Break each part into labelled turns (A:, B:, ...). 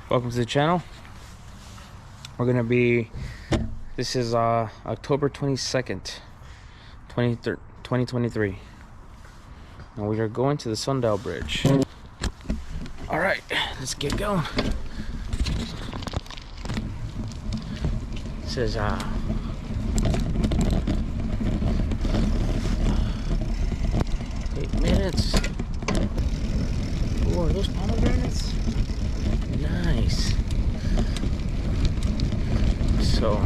A: Welcome to the channel. We're gonna be, this is October 22nd, 2023, and we are going to the Sundial Bridge. All right, let's get going. It says 8 minutes. Oh, are those pomegranates? Nice. So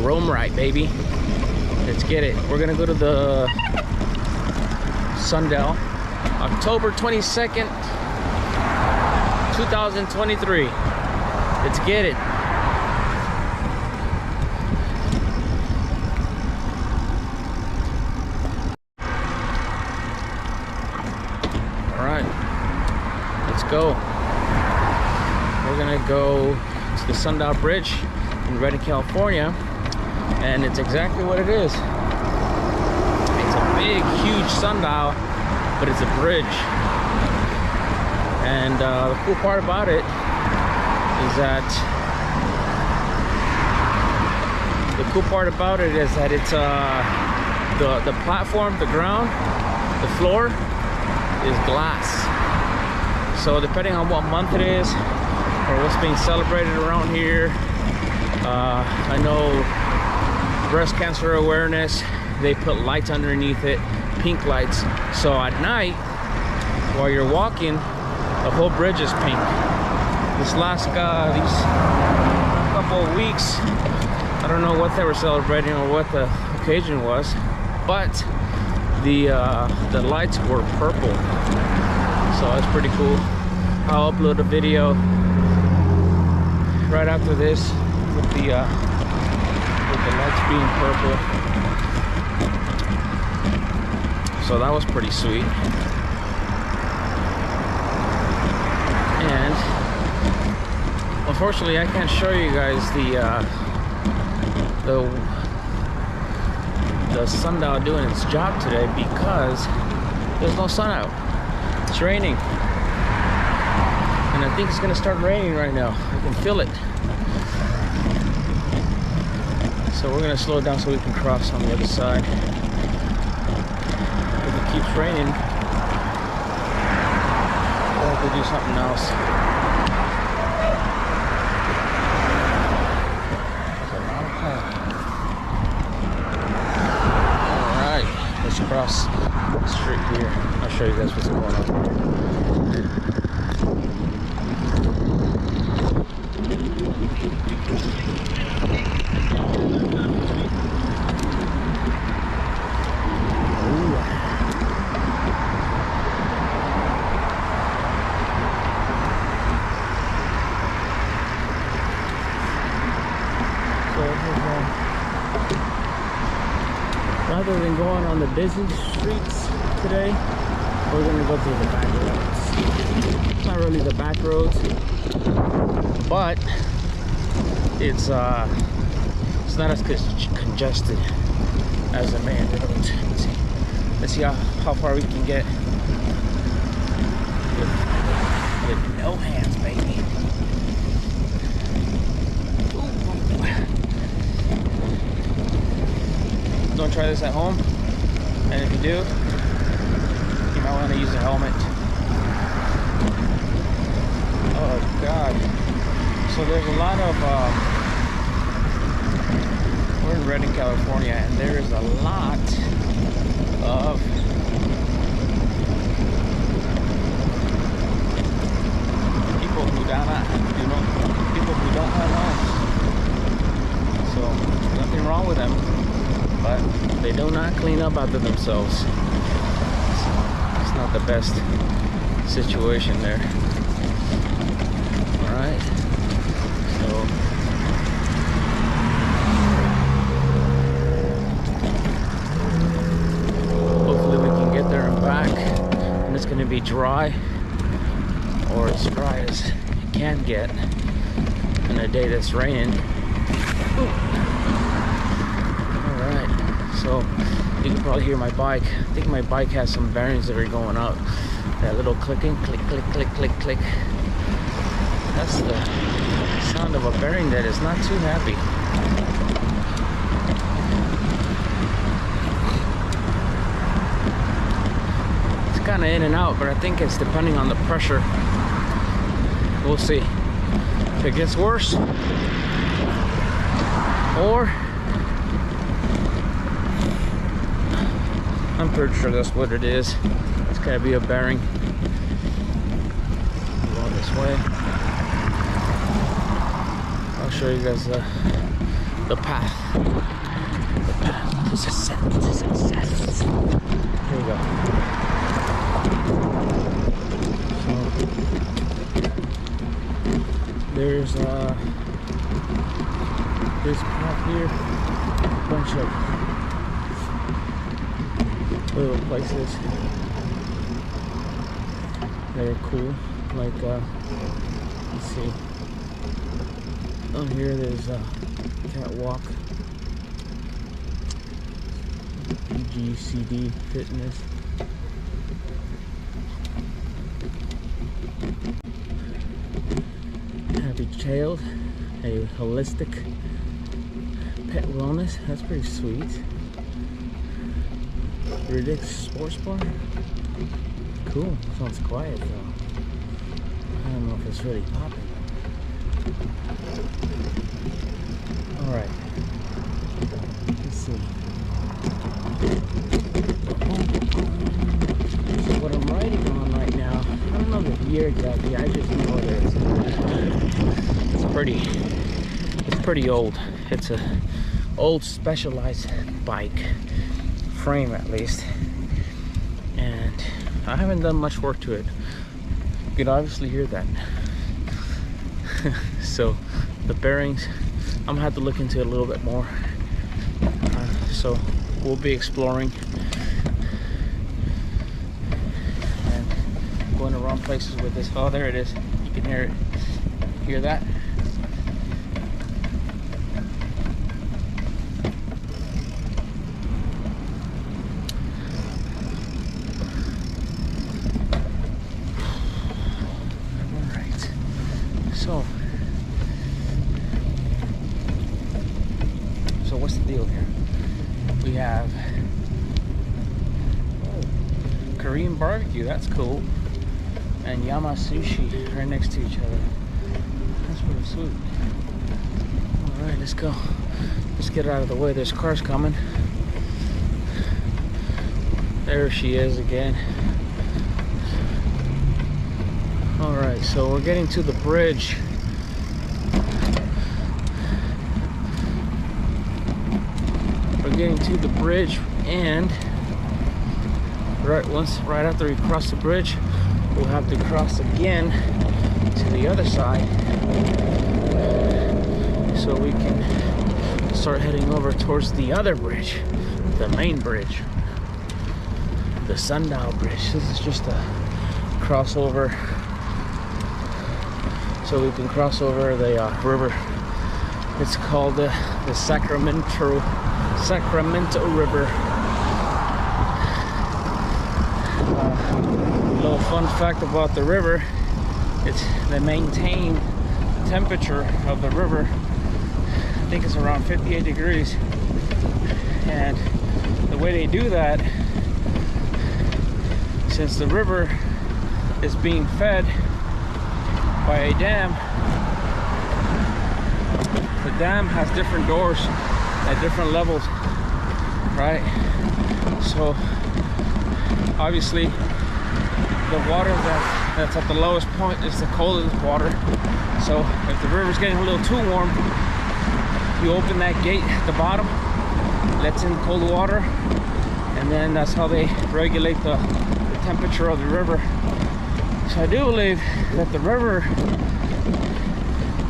A: roam right, baby. Let's get it. We're gonna go to the Sundial, October 22nd, 2023. Let's get it. Let's go. We're gonna go to the Sundial Bridge in Redding, California, and it's exactly what it is. It's a big, huge sundial, but it's a bridge. And the cool part about it is that it's the platform, the ground, the floor is glass. So depending on what month it is or what's being celebrated around here, I know breast cancer awareness, they put lights underneath it, pink lights. So at night, while you're walking, the whole bridge is pink. These couple of weeks, I don't know what they were celebrating or what the occasion was, but the lights were purple. So it's pretty cool. I'll upload a video right after this with the lights being purple. So that was pretty sweet. And unfortunately, I can't show you guys the sundial doing its job today because there's no sun out. It's raining, and I think it's gonna start raining right now. I can feel it. So we're gonna slow it down so we can cross on the other side. If it keeps raining, we'll have to do something else. All right, let's cross the street here. I'll show you guys what's going on. Rather than going on the busy streets today, we're gonna go through the back roads. Not really the back roads, but it's not as congested as the main roads. Let's see how far we can get with no hands, baby. Don't try this at home, and if you do, you might want to use a helmet. Oh God. So there's a lot of we're in Redding, California, and there is a lot of people who don't have homes. So nothing wrong with them, but they do not clean up after themselves. So it's not the best situation there. All right, so hopefully we can get there and back, and it's going to be dry, or as dry as it can get in a day that's raining. Ooh. So you can probably hear my bike. I think my bike has some bearings that are going up. That little clicking, click, click, click, click, click. That's the sound of a bearing that is not too happy. It's kind of in and out, but I think it's depending on the pressure. We'll see if it gets worse, or I'm pretty sure that's what it is. It's gotta be a bearing. Go this way. I'll show you guys the path. The path to success. Here we go. So there's this path here. A bunch of little places that are cool, like let's see, on here there's a catwalk, EGCD Fitness, Happy Child, a holistic pet wellness. That's pretty sweet. Ridic Sports Bar. Cool. Sounds quiet though. I don't know if it's really popping. Alright. Let's see. So what I'm riding on right now, I don't know the year exactly, I just know it is. It's pretty old. It's a old Specialized bike. Frame at least, and I haven't done much work to it. You can obviously hear that. So the bearings, I'm gonna have to look into it a little bit more. So we'll be exploring and going around places with this. Oh, there it is. You can hear it. Hear that? So what's the deal here? We have Korean barbecue, that's cool, and Yama Sushi right next to each other. That's pretty sweet. All right, let's go. Let's get out of the way. There's cars coming. There she is again. All right, so we're getting to the bridge. We're getting to the bridge, and right after we cross the bridge, we'll have to cross again to the other side, so we can start heading over towards the other bridge, the main bridge, the Sundial bridge. This is just a crossover, so we can cross over the river. It's called the Sacramento River. Little fun fact about the river, it's the maintained temperature of the river, I think it's around 58 degrees, and the way they do that, since the river is being fed by a dam, the dam has different doors at different levels, right? So obviously the water that's at the lowest point is the coldest water. So if the river's getting a little too warm, you open that gate at the bottom, lets in cold water, and then that's how they regulate the temperature of the river. So I do believe that the river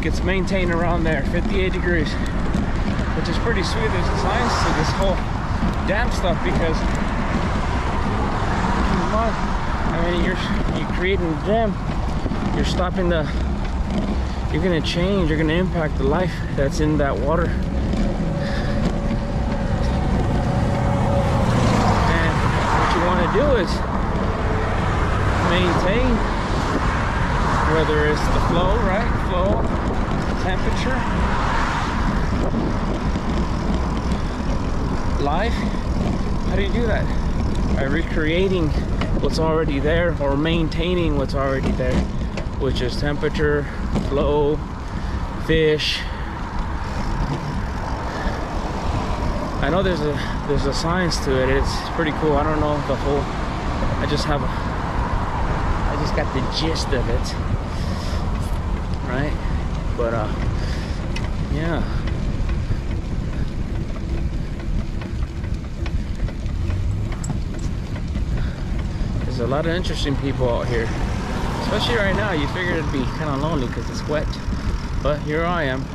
A: gets maintained around there, 58 degrees, which is pretty sweet. There's a science to this whole dam stuff, because I mean, you're creating a dam, you're stopping the, you're gonna change, you're gonna impact the life that's in that water. is maintain, whether it's the flow, right? Flow, temperature, life. How do you do that? By recreating what's already there, or maintaining what's already there, which is temperature, flow, fish. I know there's a science to it. It's pretty cool. I don't know the whole. I just got the gist of it, right? But yeah. There's a lot of interesting people out here, especially right now. You figure it'd be kind of lonely because it's wet, but here I am.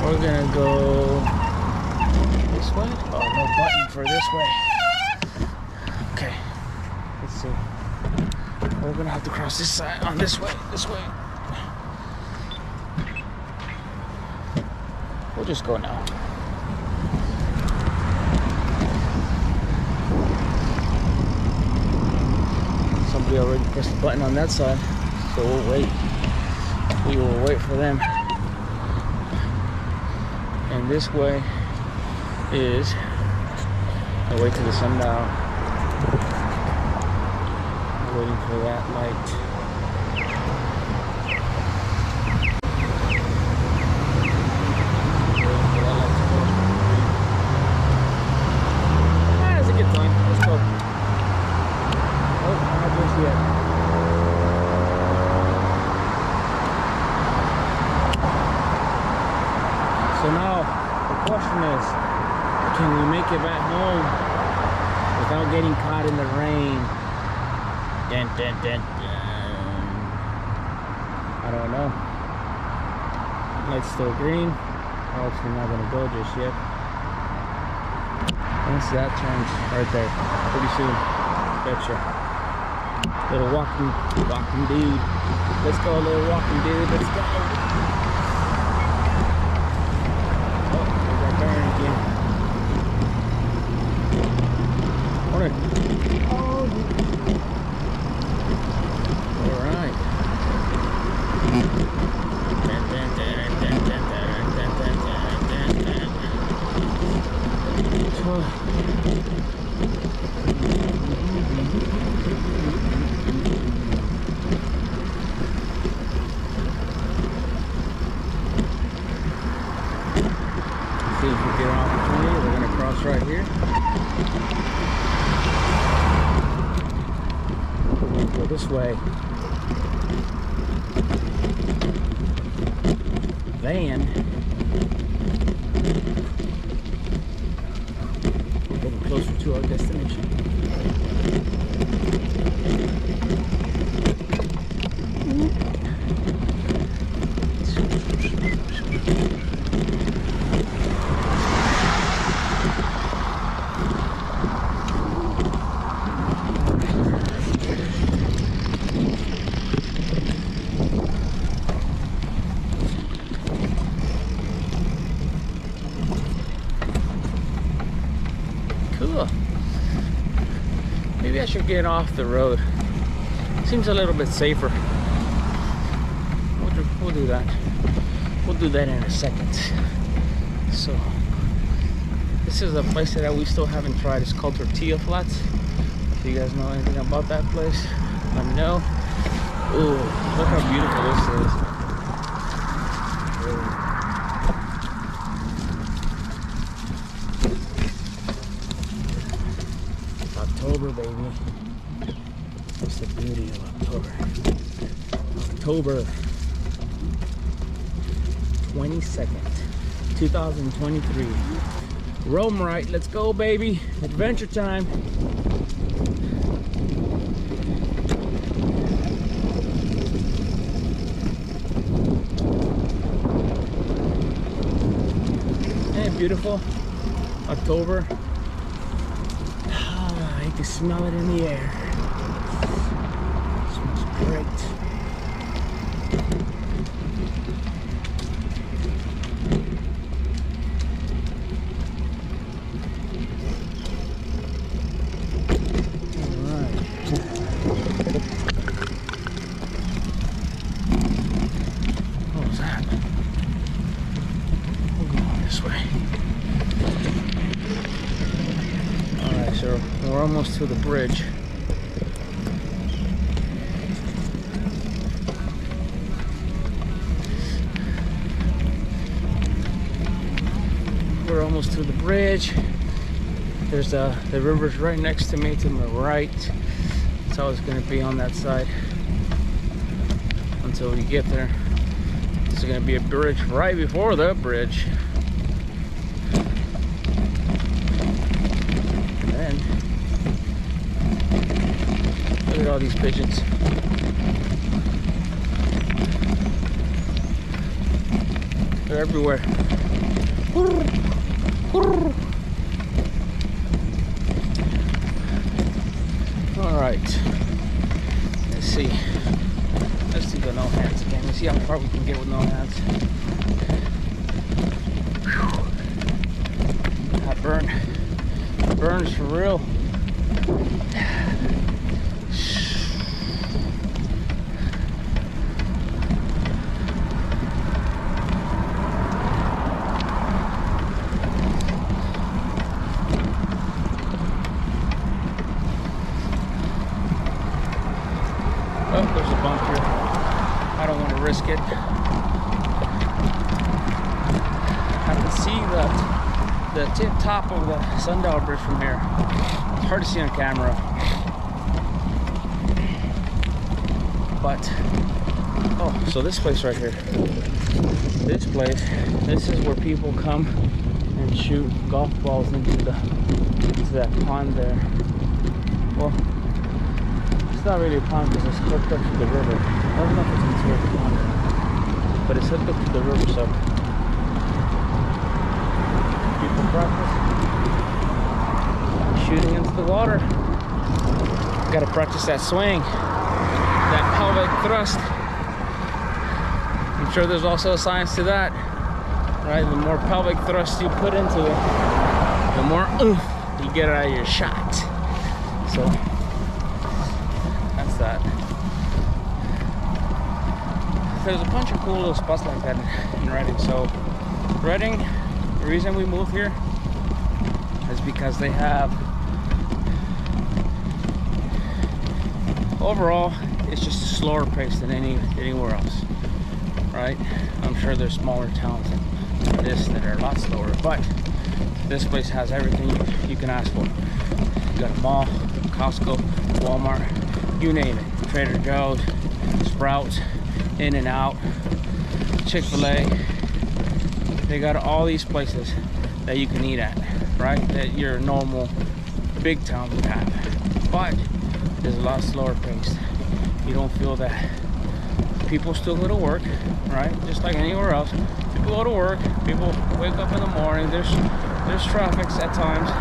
A: We're gonna go this way. Oh, no button for this way. Okay, let's see. We're gonna have to cross this side on this way. This way. We'll just go now. Somebody already pressed the button on that side, so we'll wait. We will wait for them. And this way is the way to the Sundial. Waiting for that light. Waiting for that light to go. Ah, it's a good time. Let's go. Oh, not just yet. So now the question is, can we make it back home without getting caught in the rain? Dun, dun, dun, dun. I don't know. Light's still green. Obviously not gonna go just yet. Once that turns right there, pretty soon, betcha. Little walking dude. Let's go, little walking dude. Let's go. Oh, there's that turn again. Morning. All right. See if we get an opportunity. We're going to cross right here. We're going to go this way. Then we're getting closer to our destination. Cool. Maybe I should get off the road. Seems a little bit safer. We'll do that. We'll do that in a second. So, this is a place that we still haven't tried. It's called Tortilla Flats. If you guys know anything about that place, let me know. Ooh, look how beautiful this is. October, baby. That's the beauty of October. October 22nd, 2023. Rome right, let's go, baby. Adventure time. Hey, beautiful. October. You can smell it in the air. It smells great. Alright, so we're almost to the bridge. We're almost to the bridge. There's the river's right next to me to my right. It's always going to be on that side until we get there. There's going to be a bridge right before the bridge. And then look at all these pigeons. They're everywhere. All right, let's see. Let's do the no hands again. Let's see how far we can get with no hands. Whew. That burns for real. Oh, there's a bump here. I don't want to risk it. I can see the tip top of the Sundial bridge from here. It's hard to see on camera. But, oh, so this place right here. This place, this is where people come and shoot golf balls into that pond there. Well, it's not really a pond because it's hooked up to the river. I don't know if it's into a pond, but it's hooked up to the river, so people practice shooting into the water. Got to practice that swing, that pelvic thrust. I'm sure there's also a science to that, right? The more pelvic thrust you put into it, the more oomph you get out of your shot. So that's that. There's a bunch of cool little spots like that in Redding. So Redding, the reason we moved here is because they have, overall, it's just a slower pace than anywhere else, right? I'm sure there's smaller towns than this that are a lot slower, but this place has everything you can ask for. You got a mall, Costco, Walmart, you name it. Trader Joe's, Sprouts, In-N-Out, Chick-fil-A. They got all these places that you can eat at, right? That your normal big town would have. But there's a lot slower paced. You don't feel that. People still go to work, right? Just like anywhere else. People go to work. People wake up in the morning. There's traffic at times,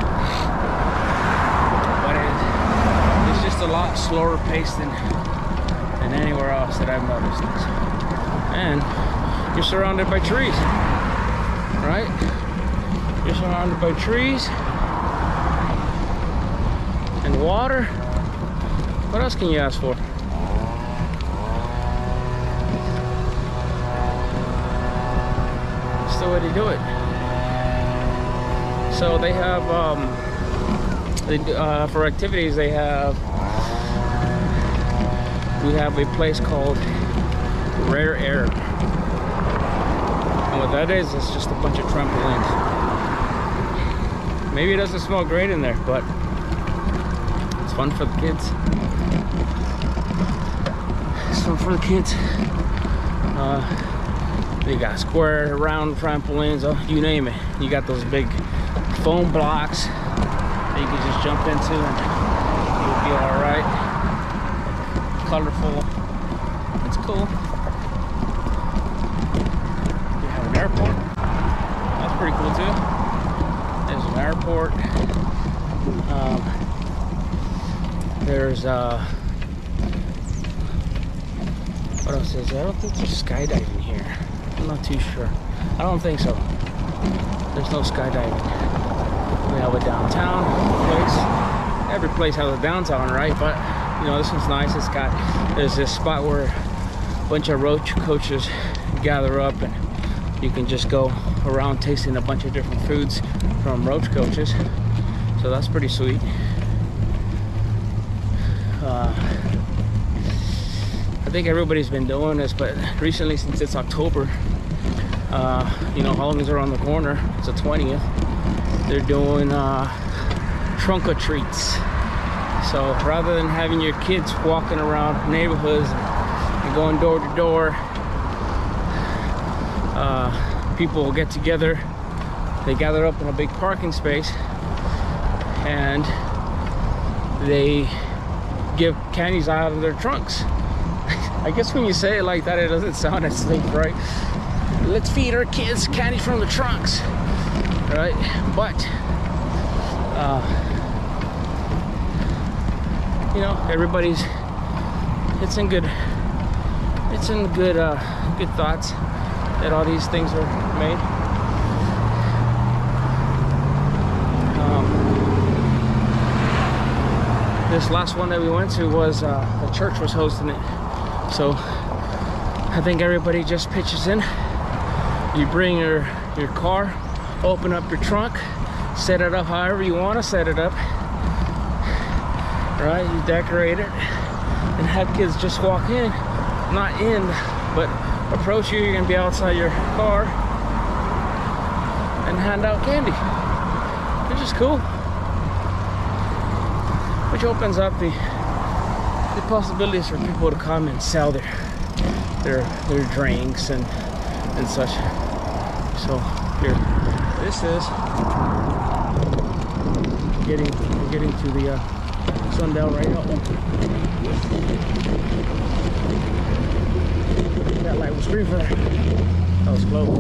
A: but it's just a lot slower paced than anywhere else that I've noticed. And you're surrounded by trees, right? You're surrounded by trees and water. What else can you ask for? It's the way to do it. So they have, for activities, we have a place called Rare Air. And what that is, it's just a bunch of trampolines. Maybe it doesn't smell great in there, but it's fun for the kids. It's fun for the kids. They got square, round trampolines, you name it. You got those big foam blocks that you can just jump into and you'll be all right. Colorful. It's cool. You have an airport. That's pretty cool too. There's an airport. There's what else is there? I don't think there's skydiving here. I'm not too sure. I don't think so. There's no skydiving. We have a downtown place. Every place has a downtown, right? But you know, this one's nice. There's this spot where a bunch of road coaches gather up and you can just go around tasting a bunch of different foods from roach coaches. So that's pretty sweet. I think everybody's been doing this, but recently, since it's October, you know, Halloween's around the corner. It's the 20th. They're doing trunk or treats. So rather than having your kids walking around neighborhoods and going door to door, people will get together. They gather up in a big parking space and they give candies out of their trunks. I guess when you say it like that, it doesn't sound as safe, right? Let's feed our kids candy from the trunks, right? But you know, everybody's, it's in good thoughts that all these things are made. This last one that we went to was the church was hosting it, so I think everybody just pitches in. You bring your car, open up your trunk, set it up however you want to set it up, right? You decorate it and have kids just walk in, not in, but approach you. You're gonna be outside your car and hand out candy, which is cool, which opens up the possibilities for people to come and sell their drinks and such. So here, this is getting to the Sundial right now. That light was green for that. That was close.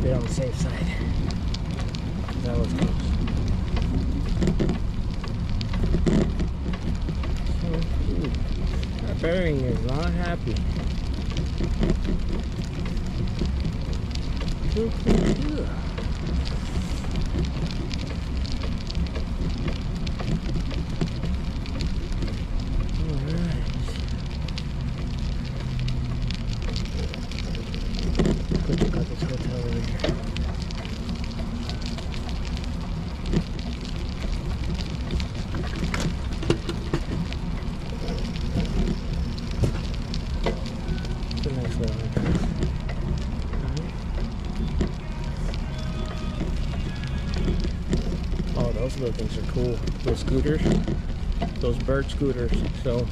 A: On the safe side. That was close. That bearing is not happy. Oh, those little things are cool. Those scooters, those bird scooters. So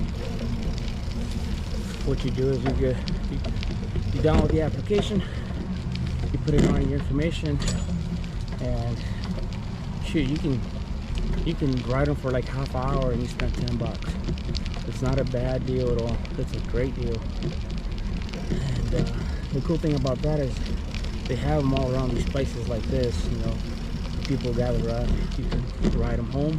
A: what you do is you download the application, you put it on your information, and shoot, you can ride them for like half an hour and you spend $10. It's not a bad deal at all. It's a great deal. And the cool thing about that is they have them all around these places like this. You know, people gather around. You can ride them home.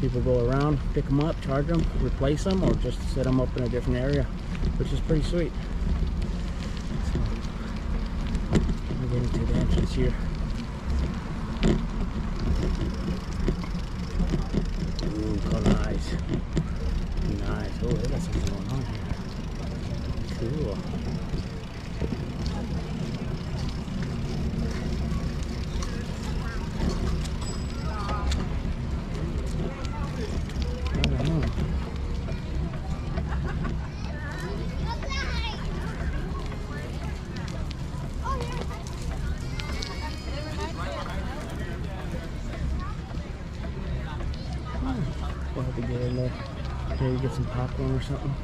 A: People go around, pick them up, charge them, replace them, or just set them up in a different area, which is pretty sweet. So we're getting to the entrance here. Ooh, nice. Nice. Oh, they got something going on here. Cool. We'll have to get in there. Maybe get some popcorn or something.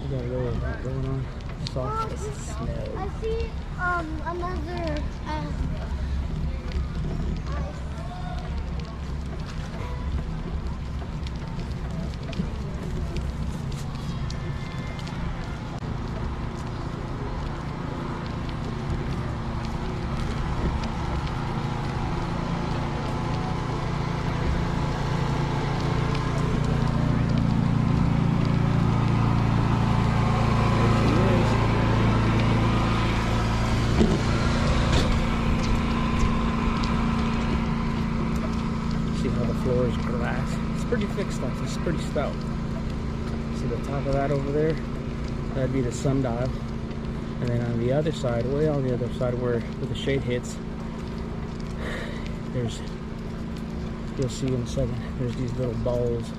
A: We got a little lot going on. Soft snow.
B: I see another
A: floor is glass. It's pretty thick stuff. It's pretty stout. See the top of that over there? That'd be the Sundial. And then on the other side, way on the other side where the shade hits, there's, you'll see in a second, there's these little balls.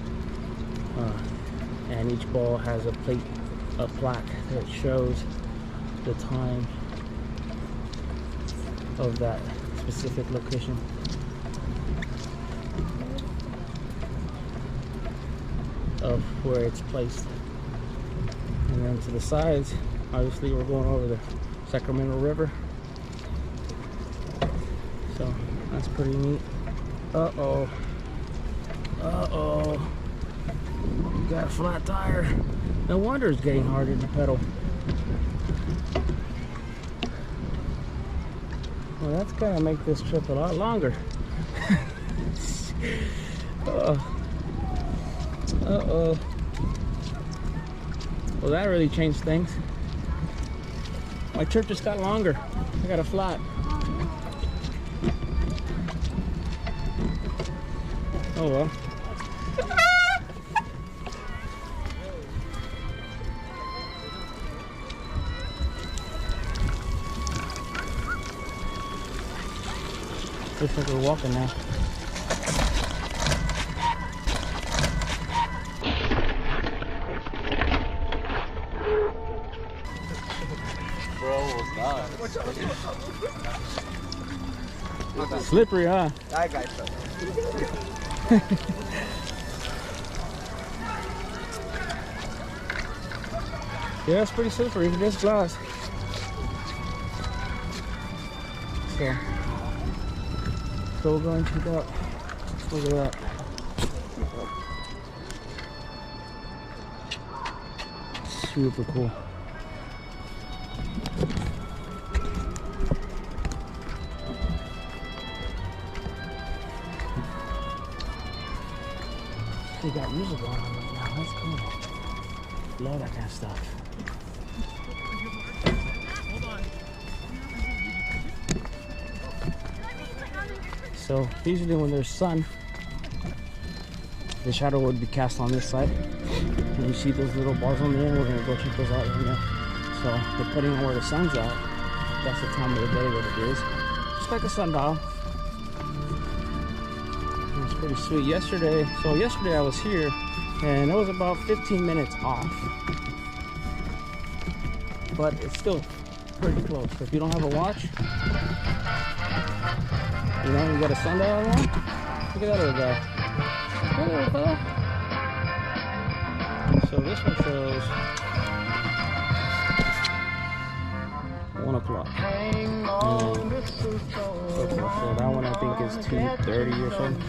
A: And each ball has a plaque that shows the time of that specific location. Of where it's placed. And then to the sides, obviously we're going over the Sacramento River. So that's pretty neat. Uh-oh. Uh-oh. You got a flat tire. No wonder it's getting harder to pedal. Well, that's gonna make this trip a lot longer. Uh-oh. Well, that really changed things. My trip just got longer. I got a flat. Oh well. Looks like we're walking now. Slippery, huh?
C: That guy's so.
A: Yeah, it's pretty slippery. It is glass. So we're going to go. Look at that. Super cool. They got music going on right now. That's cool. Love that kind of stuff. So usually when there's sun, the shadow would be cast on this side. And you see those little bars on the end. We're gonna go check those out right now. So depending on where the sun's at, that's the time of the day that it is. Just like a sundial. It's pretty sweet. Yesterday I was here and it was about 15 minutes off. But it's still pretty close. So if you don't have a watch, you know, you got a sundial on. Look at that little guy. Hey, little fella. So this one shows 1 o'clock. So that one I think is 2:30 or something.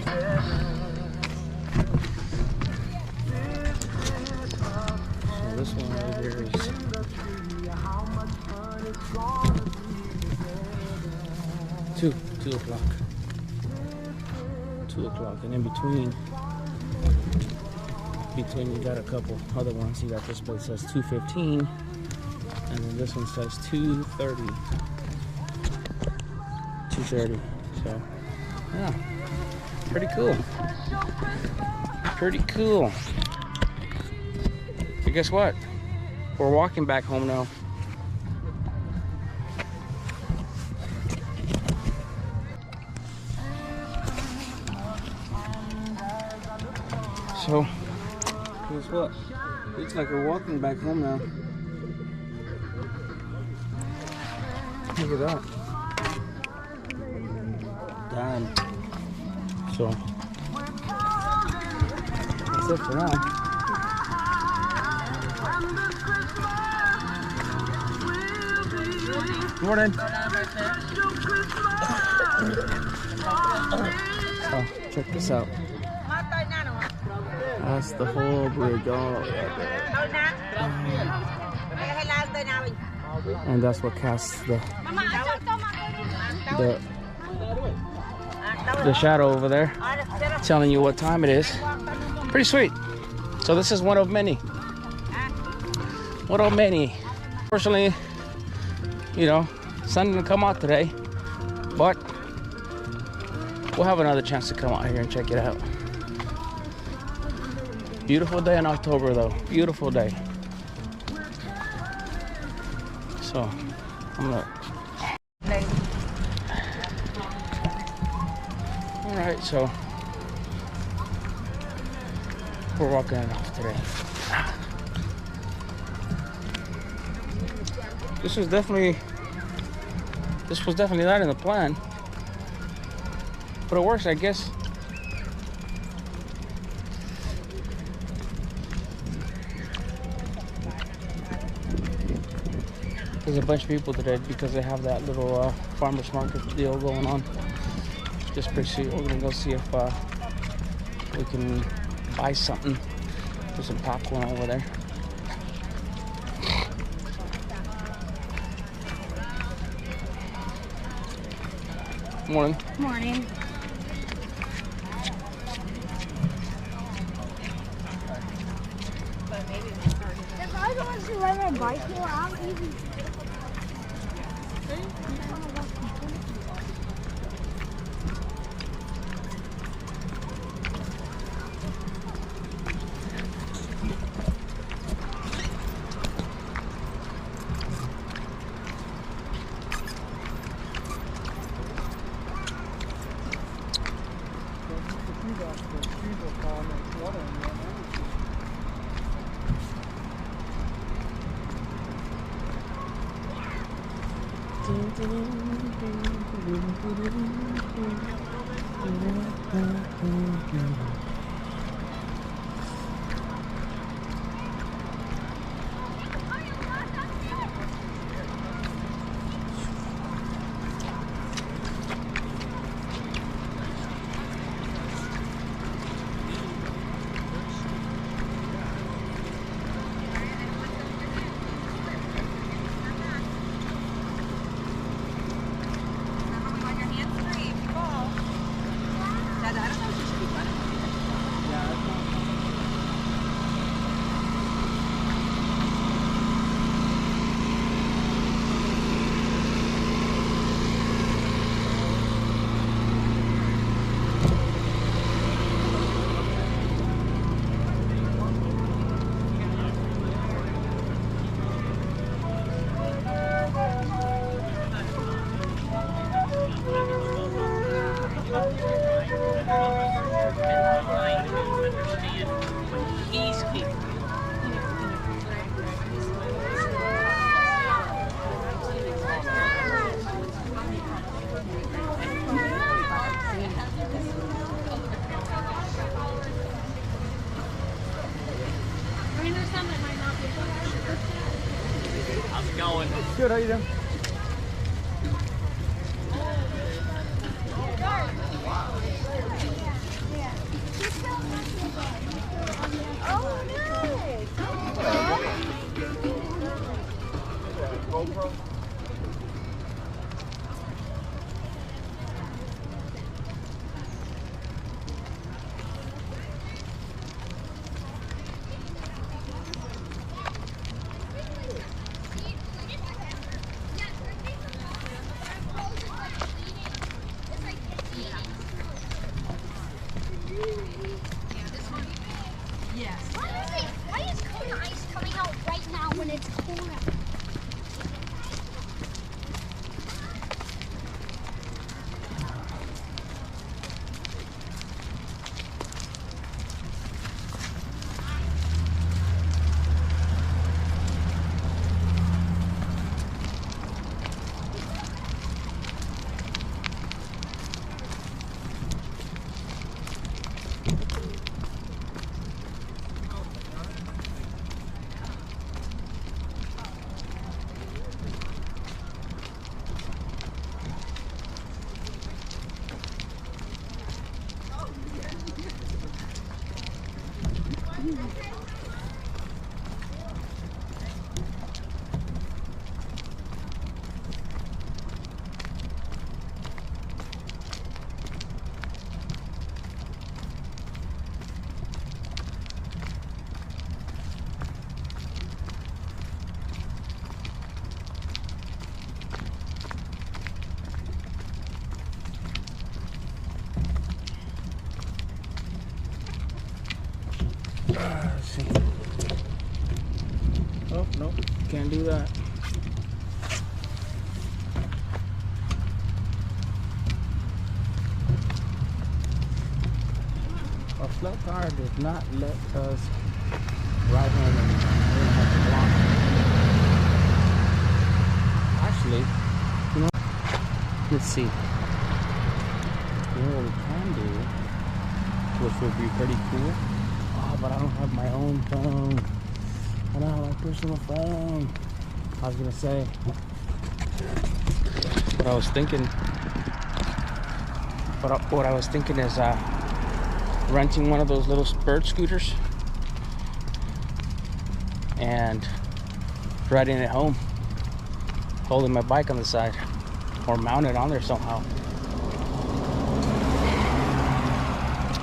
A: So this one right here is 2 o'clock. 2 o'clock, and in between you got a couple other ones. You got this one that says 2:15, and then this one says 2:30. 2:30. So yeah, pretty cool. Pretty cool. So guess what? We're walking back home now. So, guess what? Looks like we're walking back home now. Look at that. Damn. So, that's it for now. Morning. Oh, check this out. That's the whole bridge all right there. And that's what casts the shadow over there, telling you what time it is. Pretty sweet. So this is one of many. One of many. Fortunately, you know, sun didn't come out today, but we'll have another chance to come out here and check it out. Beautiful day in October though. Beautiful day. So I'm gonna. All right, so we're walking it off today. This was definitely not in the plan, but it works, I guess. There's a bunch of people today because they have that little farmers market deal going on. Just pretty sweet. We're gonna go see if we can buy something. There's some popcorn over there. Morning.
B: Morning. If I was to ride my bike here, I'm easy.
A: How's it going? Good, how you doing? GoPro?
B: Why is Kona ice coming out right now when it's Kona?
A: Let's see. Oh, no, can't do that. A flat tire does not let us ride home and we don't have to block. Actually, you know, let's see. You know what we can do, which would be pretty cool. Oh, but I don't have my own phone. I don't have my personal phone. I was gonna say, what I was thinking. What I was thinking is renting one of those little bird scooters and riding it home, holding my bike on the side, or mount it on there somehow.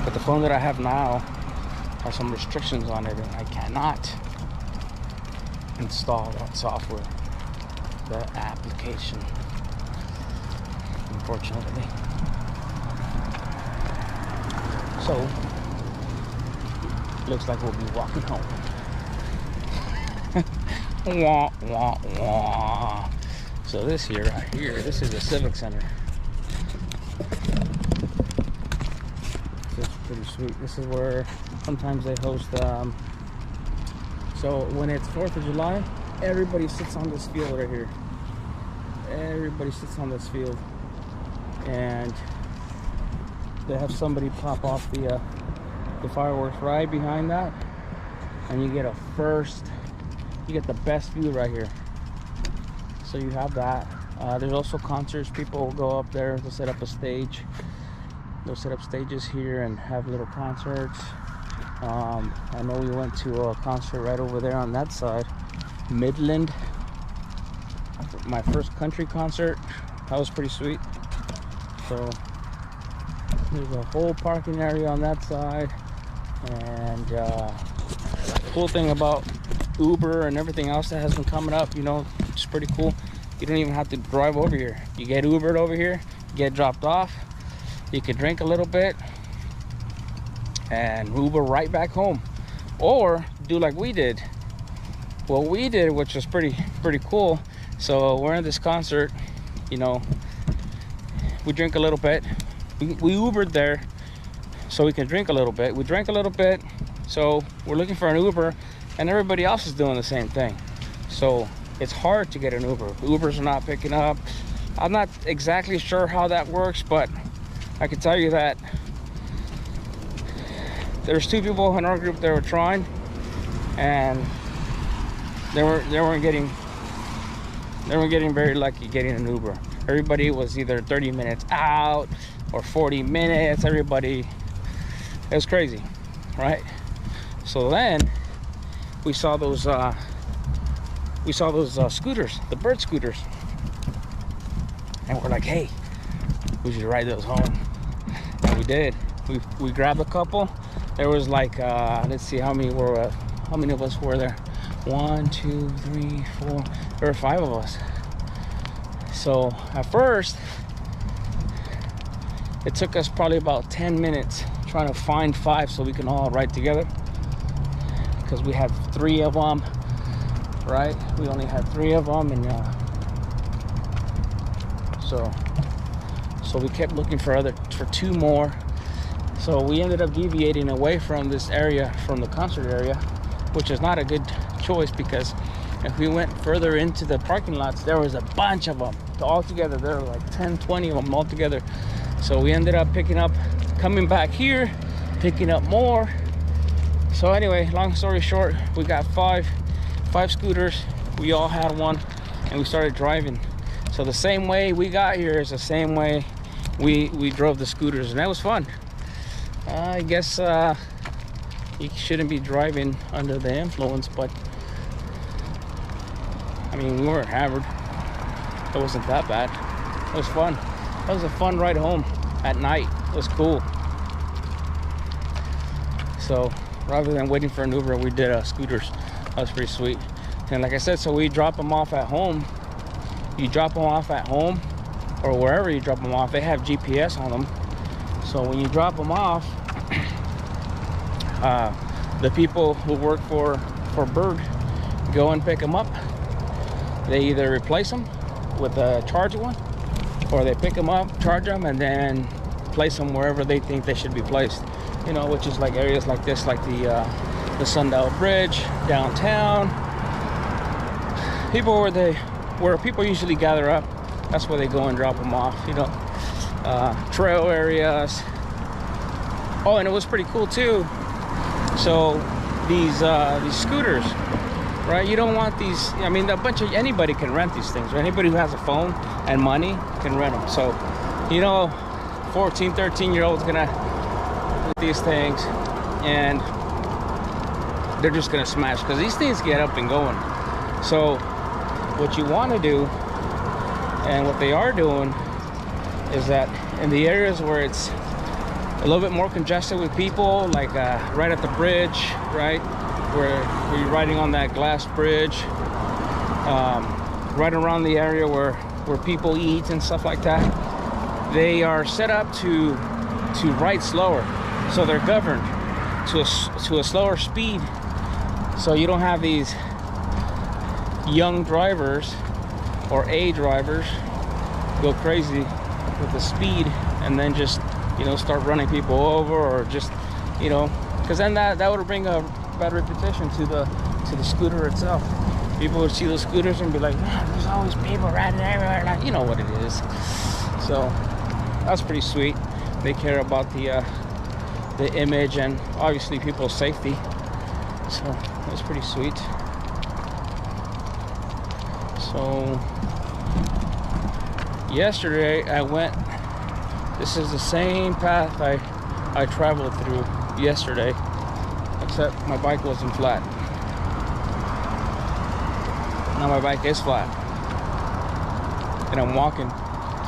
A: But the phone that I have now has some restrictions on it, and I cannot install that software, that application, unfortunately. So, looks like we'll be walking home. Wah, wah, wah. So this here, right here, this is the Civic Center. This is pretty sweet. This is where sometimes they host, so when it's 4th of July, everybody sits on this field right here. Everybody sits on this field. And they have somebody pop off the fireworks right behind that, and you get you get the best view right here. So you have that. There's also concerts. People will go up there to set up a stage. They'll set up stages here and have little concerts. I know we went to a concert right over there on that side, Midland. My first country concert. That was pretty sweet. So there's a whole parking area on that side, and cool thing about Uber and everything else that has been coming up, you know, it's pretty cool. You don't even have to drive over here. You get Ubered over here, you get dropped off, you can drink a little bit and Uber right back home, or do like we did. What we did, which was pretty cool. So we're in this concert, you know, we drink a little bit. We Ubered there so we can drink a little bit. We drank a little bit, so we're looking for an Uber, and everybody else is doing the same thing. So it's hard to get an Uber. Ubers are not picking up. I'm not exactly sure how that works, but I can tell you that there's 2 people in our group that were trying, and they weren't getting very lucky getting an Uber. Everybody was either 30 minutes out or 40 minutes. Everybody, it was crazy, right? So then we saw those scooters, the bird scooters, and we're like, hey, we should ride those home. And we did. We grabbed a couple. There was like let's see, how many of us were there? 1, 2, 3, 4. There were 5 of us. So at first it took us probably about 10 minutes trying to find 5 so we can all ride together, because we had 3 of them, right? We only had 3 of them, and so we kept looking for 2 more. So we ended up deviating away from this area, from the concert area, which is not a good choice, because if we went further into the parking lots, there was a bunch of them all together. There were like 10, 20 of them all together. So we ended up coming back here, picking up more. So anyway, long story short, we got 5 scooters. We all had one, and we started driving. So the same way we got here is the same way we drove the scooters, and that was fun. I guess you shouldn't be driving under the influence, but I mean, we weren't hammered. It wasn't that bad. It was fun. That was a fun ride home at night. It was cool. So rather than waiting for an Uber, we did scooters. That was pretty sweet. And like I said, so we drop them off at home. You drop them off at home, or wherever you drop them off, they have GPS on them. So when you drop them off, the people who work for Bird go and pick them up. They either replace them with a charged one, or they pick them up, charge them, and then place them wherever they think they should be placed. You know, which is like areas like this, like the Sundial Bridge downtown. People where people usually gather up, that's where they go and drop them off. You know, trail areas. Oh, and it was pretty cool too. So these scooters, right? You don't want these. I mean, anybody can rent these things. Right? Anybody who has a phone and money can rent them. So, you know, 14, 13-year-olds gonna get these things, and they're just gonna smash, because these things get up and going. So what you want to do, and what they are doing, is that in the areas where it's a little bit more congested with people, like right at the bridge, right, where you're riding on that glass bridge, right around the area where people eat and stuff like that, they are set up to ride slower. So they're governed to a slower speed, so you don't have these young drivers or drivers go crazy with the speed and then just, you know, start running people over, or just, you know, because then that would bring a bad reputation to the scooter itself. People would see those scooters and be like, man, there's always people riding everywhere. Like, you know what it is. So that's pretty sweet. They care about the image and obviously people's safety. So that's pretty sweet. So yesterday I went, this is the same path I traveled through yesterday, except my bike wasn't flat. Now my bike is flat and I'm walking,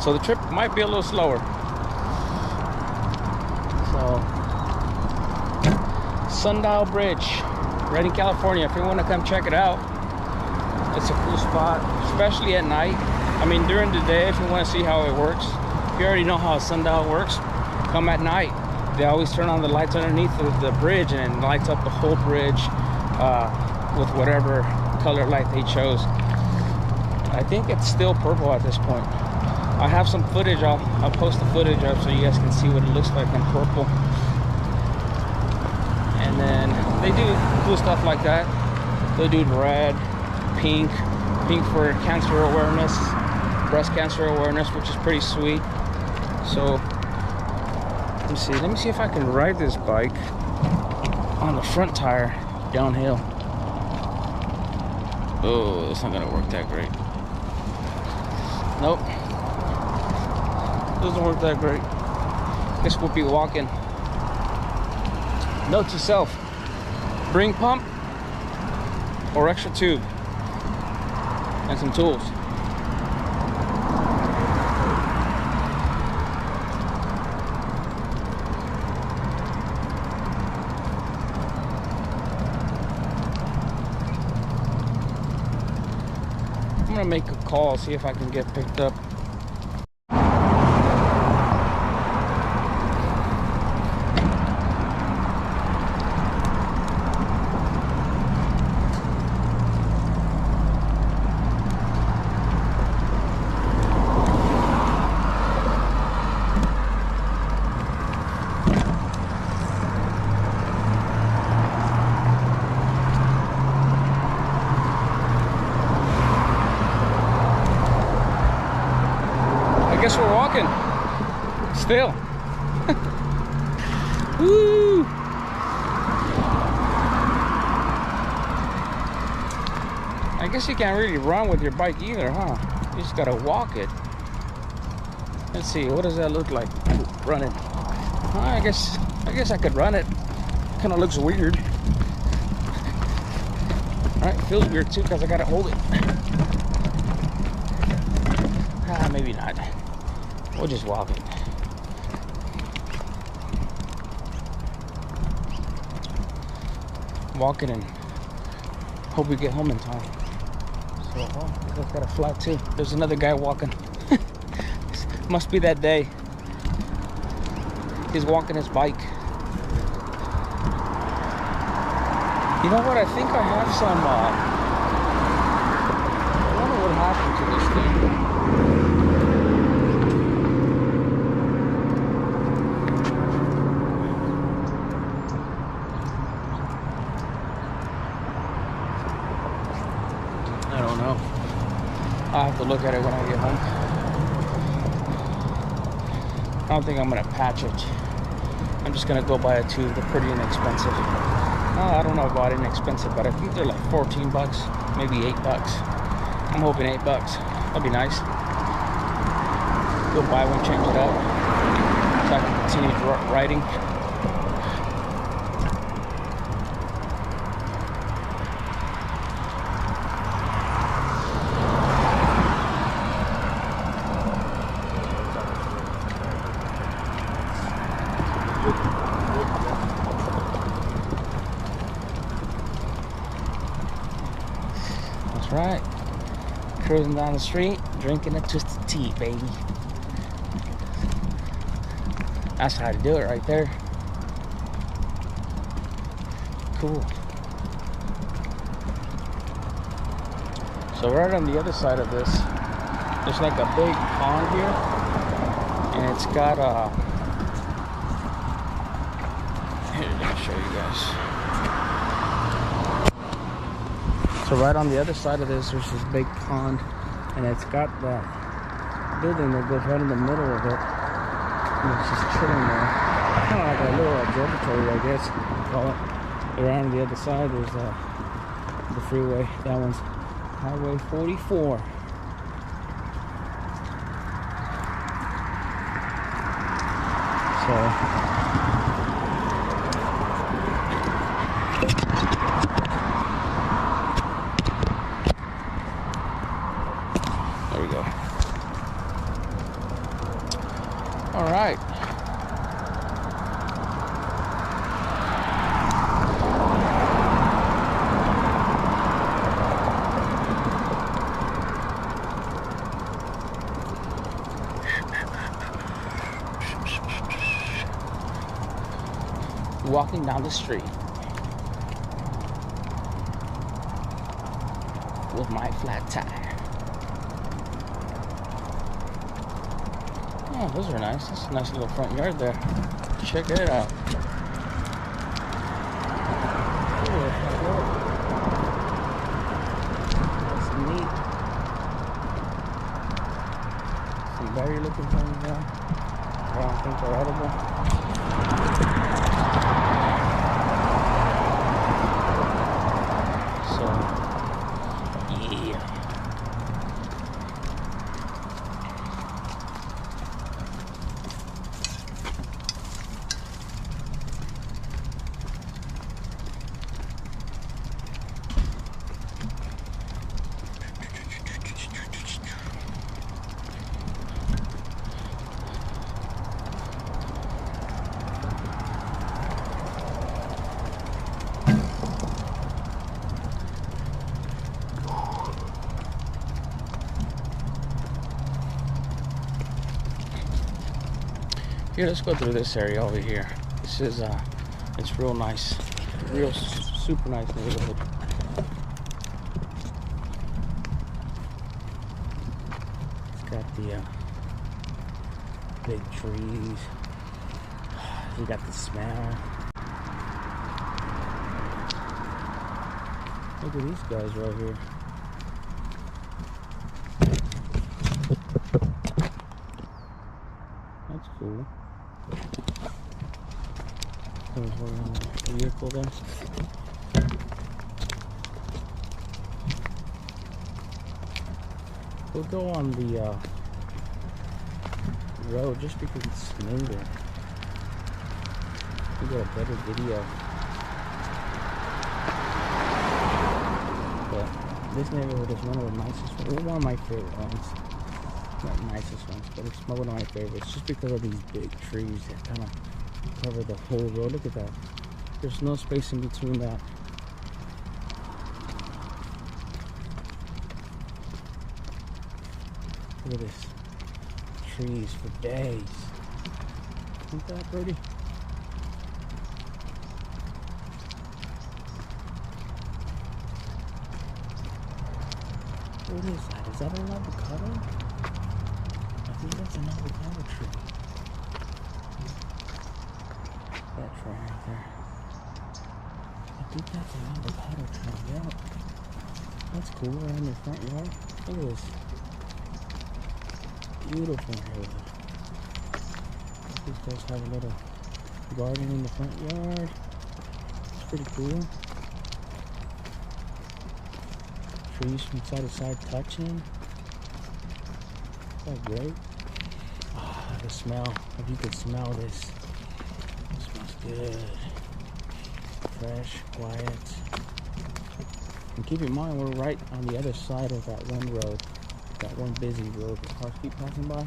A: so the trip might be a little slower. So Sundial Bridge, Redding, California. If you want to come check it out, it's a cool spot, especially at night. I mean, during the day, if you want to see how it works, if you already know how a sundial works, come at night. They always turn on the lights underneath the bridge, and it lights up the whole bridge with whatever color light they chose. I think it's still purple at this point. I have some footage. I'll post the footage up so you guys can see what it looks like in purple. And then they do cool stuff like that. They do red, pink for cancer awareness, breast cancer awareness, which is pretty sweet. So let me see if I can ride this bike on the front tire downhill. Oh, it's not gonna work that great. Nope, doesn't work that great. Guess we'll be walking. Note to self: bring pump or extra tube and some tools. I'm gonna make a call, see if I can get picked up. I guess we're walking still. Woo! I guess you can't really run with your bike either, huh? You just gotta walk it. Let's see, what does that look like running? I guess I could run it. Kind of looks weird. All right, feels weird too because I gotta hold it. Maybe not. We'll just walk it. Walk it and hope we get home in time. So, oh, I've got a flat too. There's another guy walking. Must be that day. He's walking his bike. You know what? I think I have some. I wonder what happened to this thing. I don't know. I'll have to look at it when I get home. I don't think I'm gonna patch it. I'm just gonna go buy a tube. They're pretty inexpensive. I don't know about inexpensive, but I think they're like 14 bucks, maybe 8 bucks. I'm hoping 8 bucks. That'd be nice. Go buy one, change it out, so I can continue riding. Right, cruising down the street, drinking a twisted tea, baby. That's how to do it right there. Cool. So right on the other side of this, there's like a big pond here, and it's got here, let me show you guys. So right on the other side of this, there's this big pond, and it's got that building that goes right in the middle of it, and it's just chilling there. Kind of like a little observatory, I guess you call it. Around the other side, there's the freeway. That one's Highway 44. So all right. Walking down the street with my flat tire. Oh, those are nice. That's a nice little front yard there. Check it out. Cool. That's neat. Some berry looking things there. I don't think they're edible. So, yeah. Here, let's go through this area over here. This is it's real nice, real super nice neighborhood. It's got the big trees. You got the smell. Look at these guys right here. That's cool. There's a vehicle there. We'll go on the road just because it's smoother. We get a better video. But this neighborhood is one of the nicest ones. One of my favorite ones. Not the nicest ones, but it's one of my favorites just because of these big trees that kind of cover the whole road. Look at that. There's no space in between that. Look at this. Trees for days. Isn't that pretty? What is that? Is that an avocado? I think that's an avocado tree. That tree right there. I think that's an avocado tree, yeah. That's cool, right in the front yard. Look at this. Beautiful area. These guys have a little garden in the front yard. It's pretty cool. Trees from side to side touching. Is that great? Ah, the smell. If you could smell this. It smells good. Fresh, quiet. And keep in mind, we're right on the other side of that one road. That one busy road where cars keep passing by.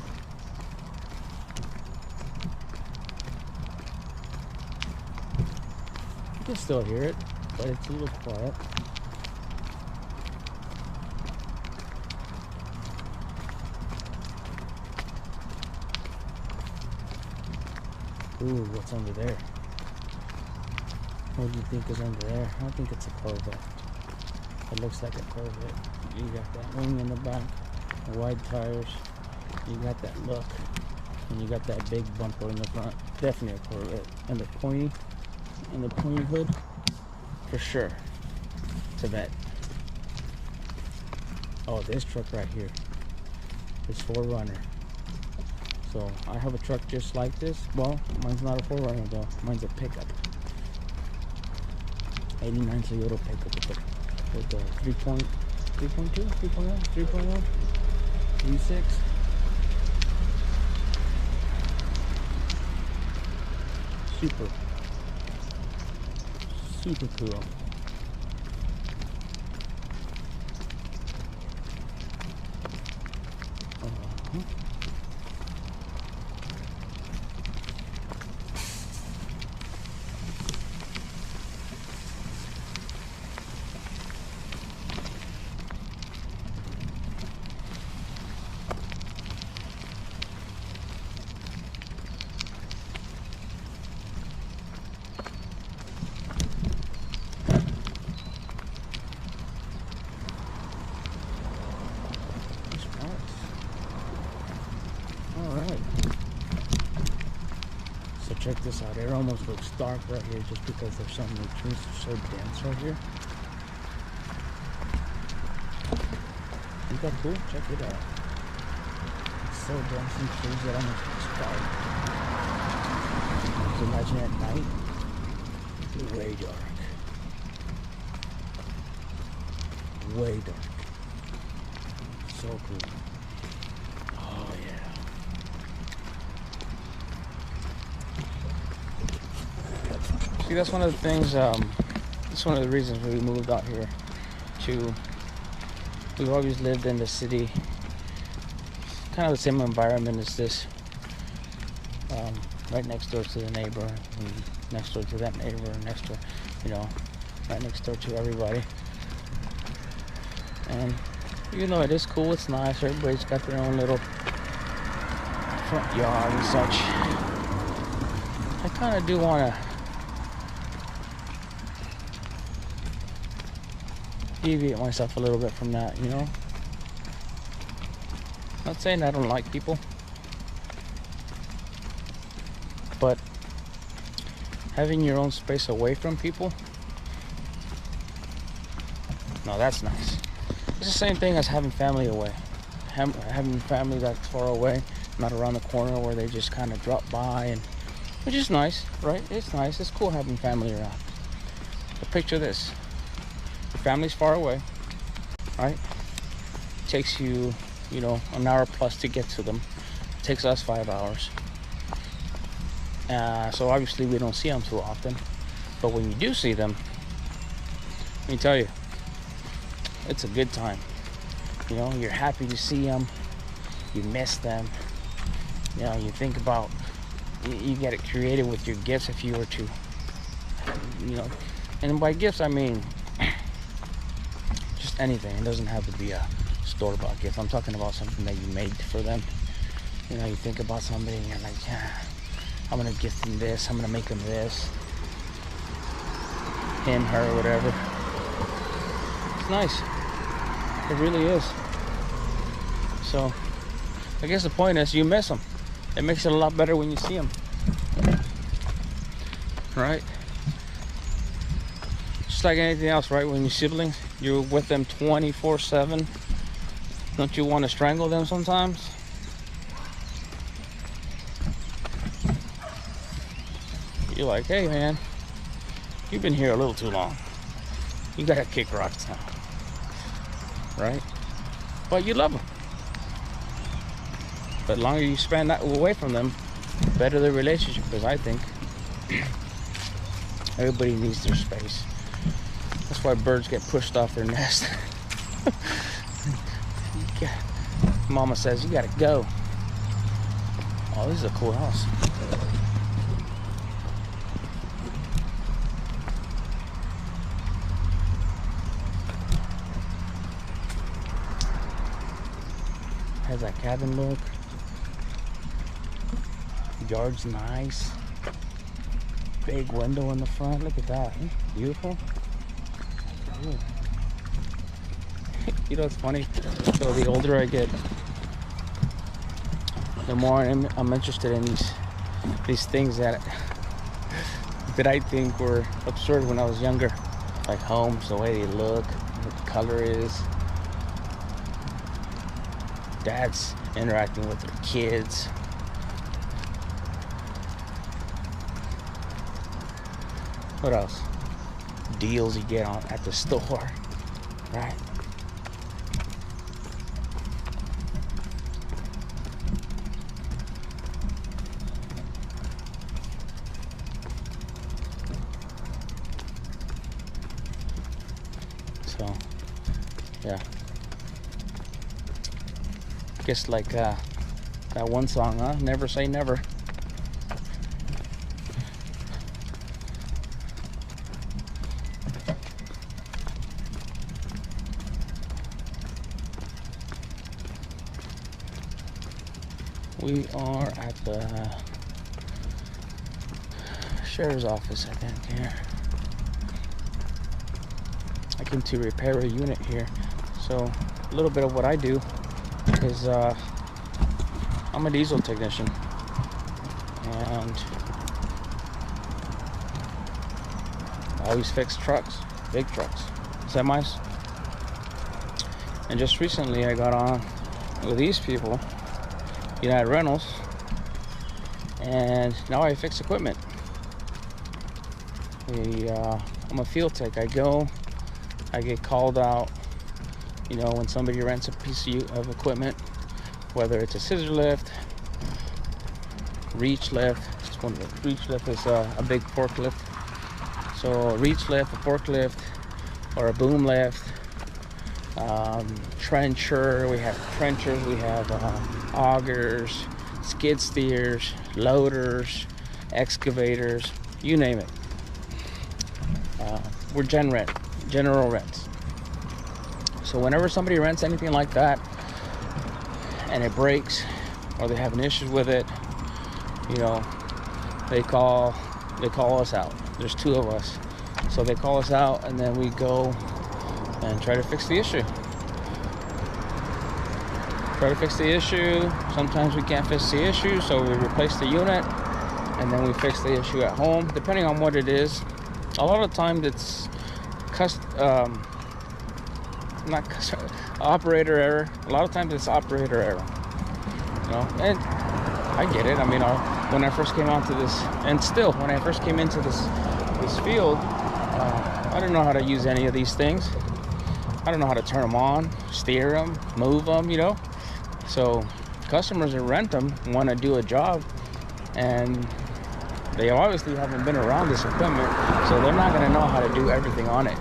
A: You can still hear it, but it's a little quiet. Ooh, what's under there? What do you think is under there? I think it's a Corvette. It looks like a Corvette. You got that wing in the back, wide tires. You got that look, and you got that big bumper in the front. Definitely a Corvette. And the pointy hood, for sure. It's a vet. Oh, this truck right here, this 4Runner. So I have a truck just like this. Well, mine's not a 4Runner though. Mine's a pickup. 89 Toyota pickup with a 3.2, 3.1, 3.1, V6. Super cool. Check this out. It almost looks dark right here just because there's so many trees. They're so dense right here. Isn't that cool? Check it out. It's so dense in trees that almost looks dark. Just imagine at night, it's way dark. Way dark. So cool. Oh yeah. See, that's one of the things, that's one of the reasons we moved out here we've always lived in the city, kind of the same environment as this, right next door to the neighbor, and next door to that neighbor, next door, right next door to everybody. And even though it is cool, it's nice, everybody's got their own little front yard and such, I kind of do want to deviate myself a little bit from that, Not saying I don't like people, but having your own space away from people, no, that's nice. It's the same thing as having family away. Having family that's far away, not around the corner where they just kind of drop by, and which is nice, right? It's nice. It's cool having family around. But picture this. Your family's far away, right? It takes you, an hour plus to get to them. It takes us 5 hours. So obviously we don't see them too often. But when you do see them, let me tell you, it's a good time. You're happy to see them. You miss them. You think about, you get it creative with your gifts if you were to, and by gifts I mean just anything. It doesn't have to be a store-bought gift. I'm talking about something that you made for them. You think about somebody and you're like, yeah, I'm gonna gift them this, I'm gonna make them this, him, her, whatever. It's nice. It really is. So I guess the point is you miss them. It makes it a lot better when you see them, right? Just like anything else, right? When you're siblings, you're with them 24/7. Don't you want to strangle them sometimes? You're like, hey man, you've been here a little too long. You gotta kick rocks now, right? But you love them. But the longer you spend that away from them, the better the relationship is, I think. Everybody needs their space. That's why birds get pushed off their nest. Mama says, you gotta go. Oh, this is a cool house. Has that cabin look. Yard's nice. Big window in the front. Look at that. Beautiful. Ooh. You know, it's funny. So the older I get, the more I'm interested in these things that I think were absurd when I was younger. Like homes, the way they look, what the color is. Dads interacting with their kids. What else? Deals you get on at the store, right? So, yeah. Guess like that one song, huh? Never say never. We are at the sheriff's office, I think, here. I came to repair a unit here. So a little bit of what I do is I'm a diesel technician, and I always fix trucks, big trucks, semis. And just recently I got on with these people, United Rentals, and now I fix equipment. I'm a field tech. I get called out, you know, when somebody rents a piece of equipment, whether it's a scissor lift, reach lift. Reach lift is a big forklift. So a reach lift, a forklift, or a boom lift. Trencher, we have trenchers, we have augers, skid steers, loaders, excavators, you name it. We're general rents. So whenever somebody rents anything like that and it breaks or they have an issue with it, you know, they call us out. There's two of us, so they call us out, and then we go and try to fix the issue. Sometimes we can't fix the issue, so we replace the unit, and then we fix the issue at home, depending on what it is. A lot of times it's operator error. A lot of times it's operator error, you know, and I get it. I mean, when I first came onto this, and still when I first came into this field, I didn't know how to use any of these things. I don't know how to turn them on, steer them, move them, you know. So customers that rent them want to do a job, and they obviously haven't been around this equipment, so they're not going to know how to do everything on it.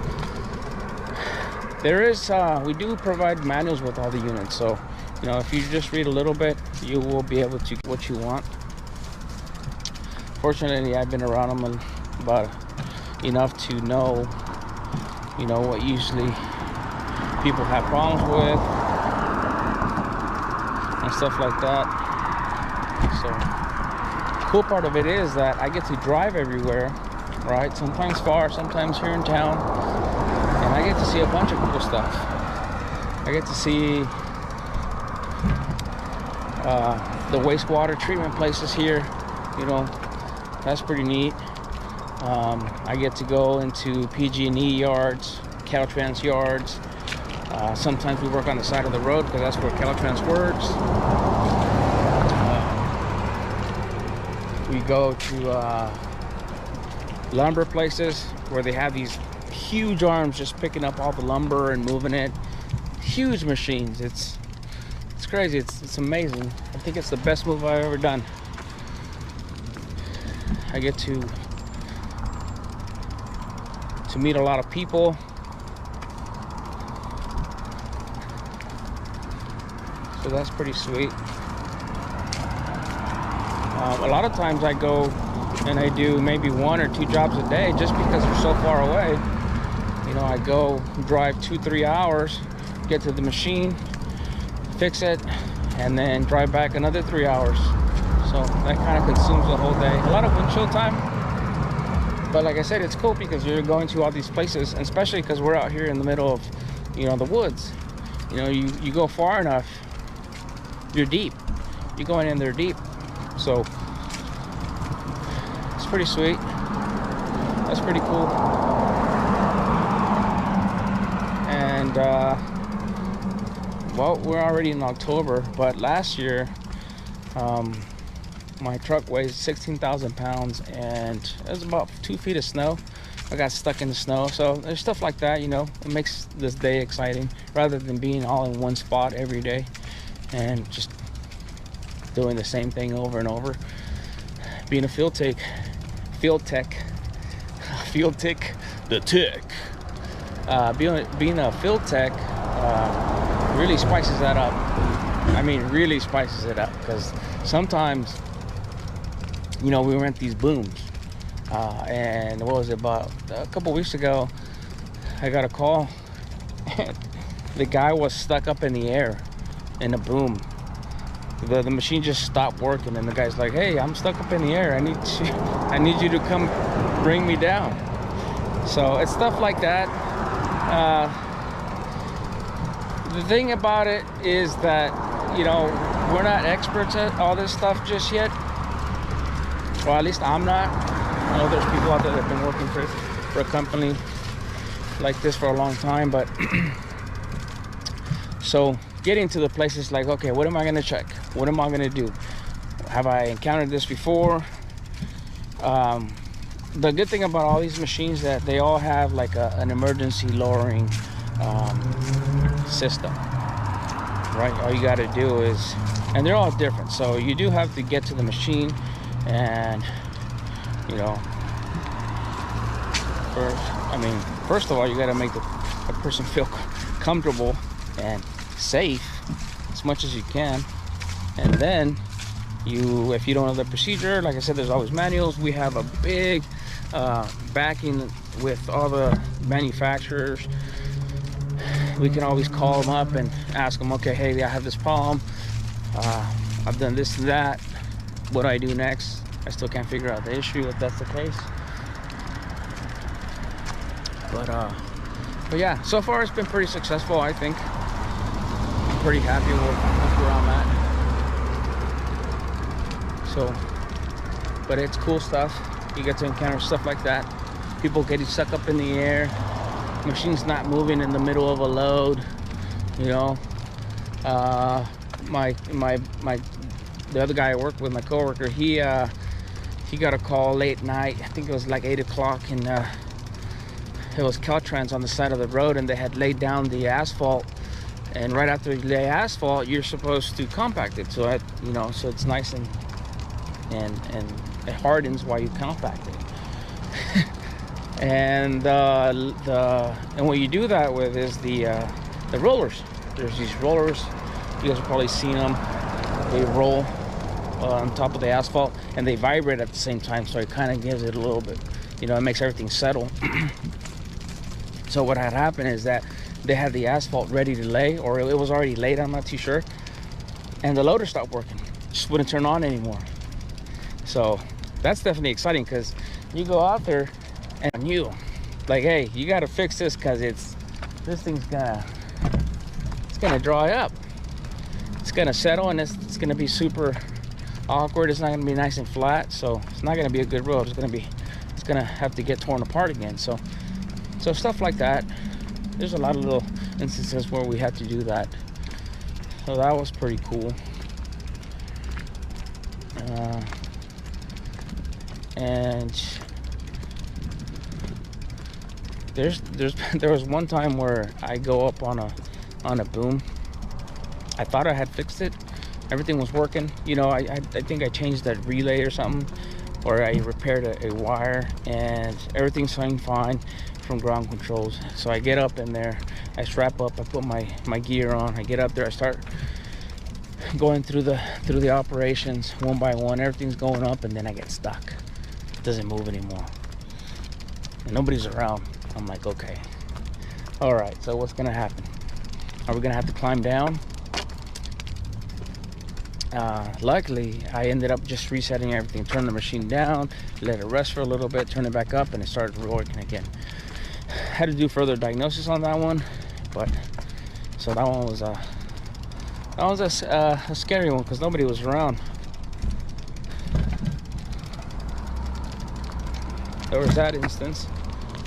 A: We do provide manuals with all the units, so you know, if you just read a little bit, you will be able to get what you want. Fortunately, I've been around them about enough to know, you know, what usually people have problems with and stuff like that. So the cool part of it is that I get to drive everywhere, right? Sometimes far, sometimes here in town, and I get to see a bunch of cool stuff. I get to see The wastewater treatment places here, you know, that's pretty neat. I get to go into PG&E yards, Caltrans yards. Sometimes we work on the side of the road because that's where Caltrans works. We go to lumber places where they have these huge arms just picking up all the lumber and moving it. Huge machines. It's crazy. It's amazing. I think it's the best move I've ever done. I get to meet a lot of people. So that's pretty sweet. A lot of times I go and I do maybe 1 or 2 jobs a day just because they're so far away. You know, I go drive 2-3 hours, get to the machine, fix it, and then drive back another 3 hours. So that kind of consumes the whole day. A lot of windshield time, but like I said, it's cool because you're going to all these places, and especially because we're out here in the middle of, you know, the woods. You know, you go far enough, you're deep. You're going in there deep. So it's pretty sweet. That's pretty cool. And well, we're already in October, but last year my truck weighs 16,000 pounds and it was about 2 feet of snow. I got stuck in the snow. So there's stuff like that, you know, it makes this day exciting rather than being all in one spot every day and just doing the same thing over and over. Being a field tech, being a field tech really spices that up. I mean, really spices it up, because sometimes, you know, we rent these booms, and what was it, about a couple weeks ago, I got a call. The guy was stuck up in the air in a boom. The machine just stopped working, and the guy's like, "Hey, I'm stuck up in the air. I need you to come bring me down." So it's stuff like that. The thing about it is that, you know, we're not experts at all this stuff just yet. Well, at least I'm not. I know there's people out there that have been working for a company like this for a long time, but so getting to the places like, okay, what am I going to check? What am I going to do? Have I encountered this before? The good thing about all these machines that they all have like an emergency lowering system, right? All you got to do is, and they're all different. So you do have to get to the machine, and you know, first of all, you got to make the person feel comfortable and safe as much as you can. And then if you don't know the procedure, like I said, there's always manuals. We have a big backing with all the manufacturers. We can always call them up and ask them, okay, hey, I have this problem, I've done this and that, what do I do next? I still can't figure out the issue, if that's the case. But yeah, so far it's been pretty successful, I think. I'm pretty happy with where I'm at. So, but it's cool stuff. You get to encounter stuff like that. People getting stuck up in the air, machines not moving in the middle of a load, you know. The other guy I work with, my coworker, he got a call late night. I think it was like 8 o'clock, and it was Caltrans on the side of the road, and they had laid down the asphalt. And right after you lay asphalt, you're supposed to compact it, so you know, so it's nice and it hardens while you compact it. And what you do that with is the rollers. There's these rollers. You guys have probably seen them. They roll on top of the asphalt, and they vibrate at the same time, so it kind of gives it a little bit, you know, it makes everything settle. So what had happened is that they had the asphalt ready to lay, or it was already laid, I'm not too sure, and the loader stopped working. Just wouldn't turn on anymore. So that's definitely exciting, because you go out there and you like, hey, you got to fix this, because this thing's gonna dry up. It's gonna settle, and it's gonna be super awkward. It's not gonna be nice and flat, so it's not gonna be a good road. It's gonna have to get torn apart again. So stuff like that. There's a lot of little instances where we had to do that. So that was pretty cool. And there was one time where I go up on a boom. I thought I had fixed it. Everything was working. You know, I think I changed that relay or something, or I repaired a wire, and everything's going fine from ground controls. So I get up in there, I strap up, I put my gear on, I get up there, I start going through the operations one by one. Everything's going up, and then I get stuck. It doesn't move anymore, and nobody's around. I'm like, okay, all right, so what's gonna happen? Are we gonna have to climb down? Luckily, I ended up just resetting everything, turn the machine down, let it rest for a little bit, turn it back up, and it started working again. Had to do further diagnosis on that one, but so that one was a scary one because nobody was around. There was that instance,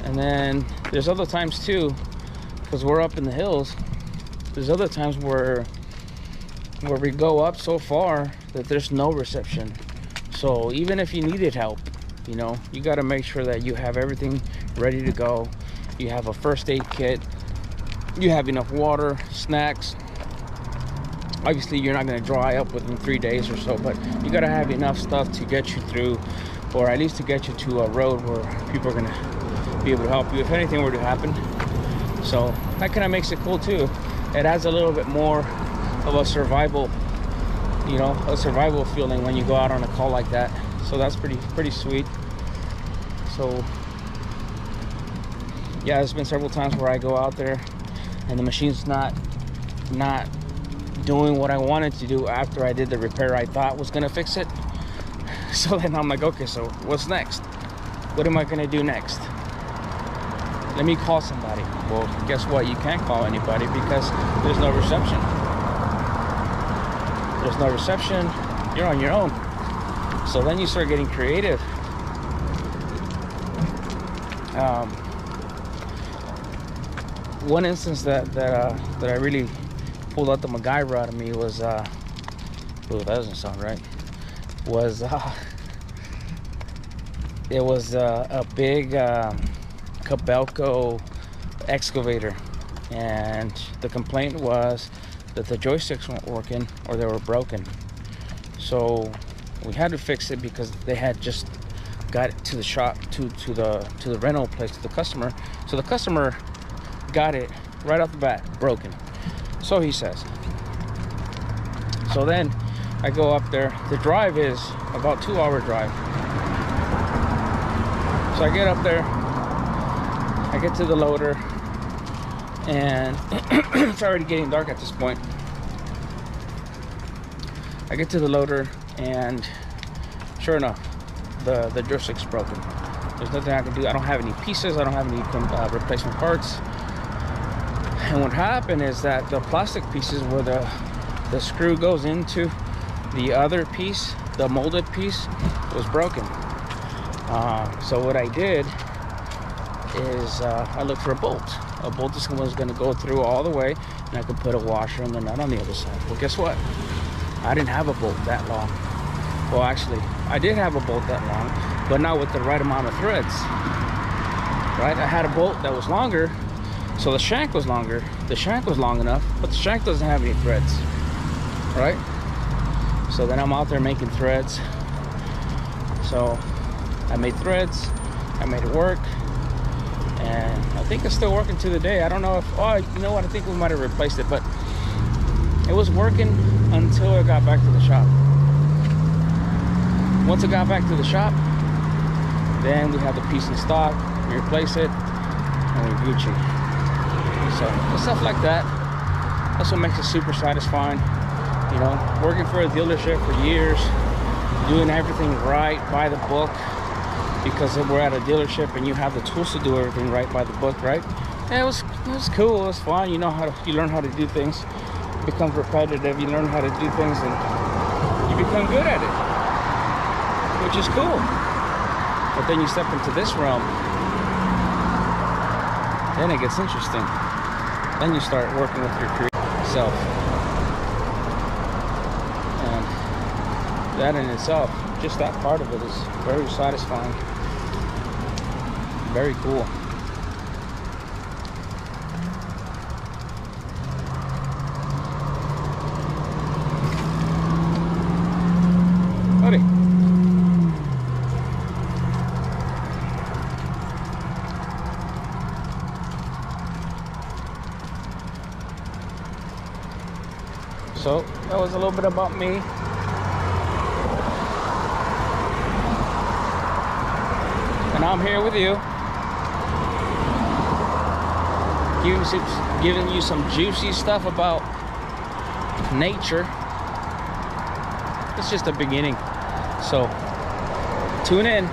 A: and then there's other times too, because we're up in the hills. There's other times where we go up so far that there's no reception. So even if you needed help, you know, you got to make sure that you have everything ready to go. You have a first aid kit, you have enough water, snacks. Obviously you're not going to dry up within 3 days or so, but you got to have enough stuff to get you through, or at least to get you to a road where people are going to be able to help you if anything were to happen. So that kind of makes it cool too. It adds a little bit more of a survival, you know, a survival feeling when you go out on a call like that. So that's pretty sweet. So yeah, there's been several times where I go out there and the machine's not doing what I wanted to do after I did the repair I thought was gonna fix it. So then I'm like, okay, so what's next? What am I gonna do next? Let me call somebody. Well, guess what? You can't call anybody because there's no reception. There's no reception. You're on your own. So then you start getting creative. One instance that I really pulled out the MacGyver out of me was, oh, that doesn't sound right. Was it was a big Cabelco excavator, and the complaint was that the joysticks weren't working or they were broken. So we had to fix it because they had just got it to the shop, to the rental place, to the customer. So the customer got it right off the bat broken, so he says. So then I go up there. The drive is about 2-hour drive. So I get up there, I get to the loader, and it's already getting dark at this point. I get to the loader, and sure enough, the joystick's broken. There's nothing I can do. I don't have any pieces. I don't have any replacement parts. And what happened is that the plastic pieces where the screw goes into the other piece, the molded piece, was broken. So what I did is I looked for a bolt. A bolt that was going to go through all the way, and I could put a washer and the nut on the other side. Well, guess what? I didn't have a bolt that long. Well, actually, I did have a bolt that long, but not with the right amount of threads. Right? I had a bolt that was longer, so the shank was longer. The shank was long enough, but the shank doesn't have any threads. Right? So then I'm out there making threads. So I made threads, I made it work, and I think it's still working to the day. I don't know if, oh, you know what, I think we might have replaced it, but it was working until I got back to the shop. Once I got back to the shop, then we have the piece in stock, we replace it, and we're Gucci. So stuff like that, that's what makes it super satisfying. You know, working for a dealership for years, doing everything right by the book, because we're at a dealership and you have the tools to do everything right by the book, right? Yeah, it was cool, it was fun. You know you learn how to do things. becomes repetitive. You learn how to do things and you become good at it, which is cool. But then you step into this realm, then it gets interesting. Then you start working with your creative self. And that in itself, just that part of it is very satisfying. Very cool. Buddy. So that was a little bit about me. And I'm here with you, giving you some juicy stuff about nature. It's just a beginning. So tune in.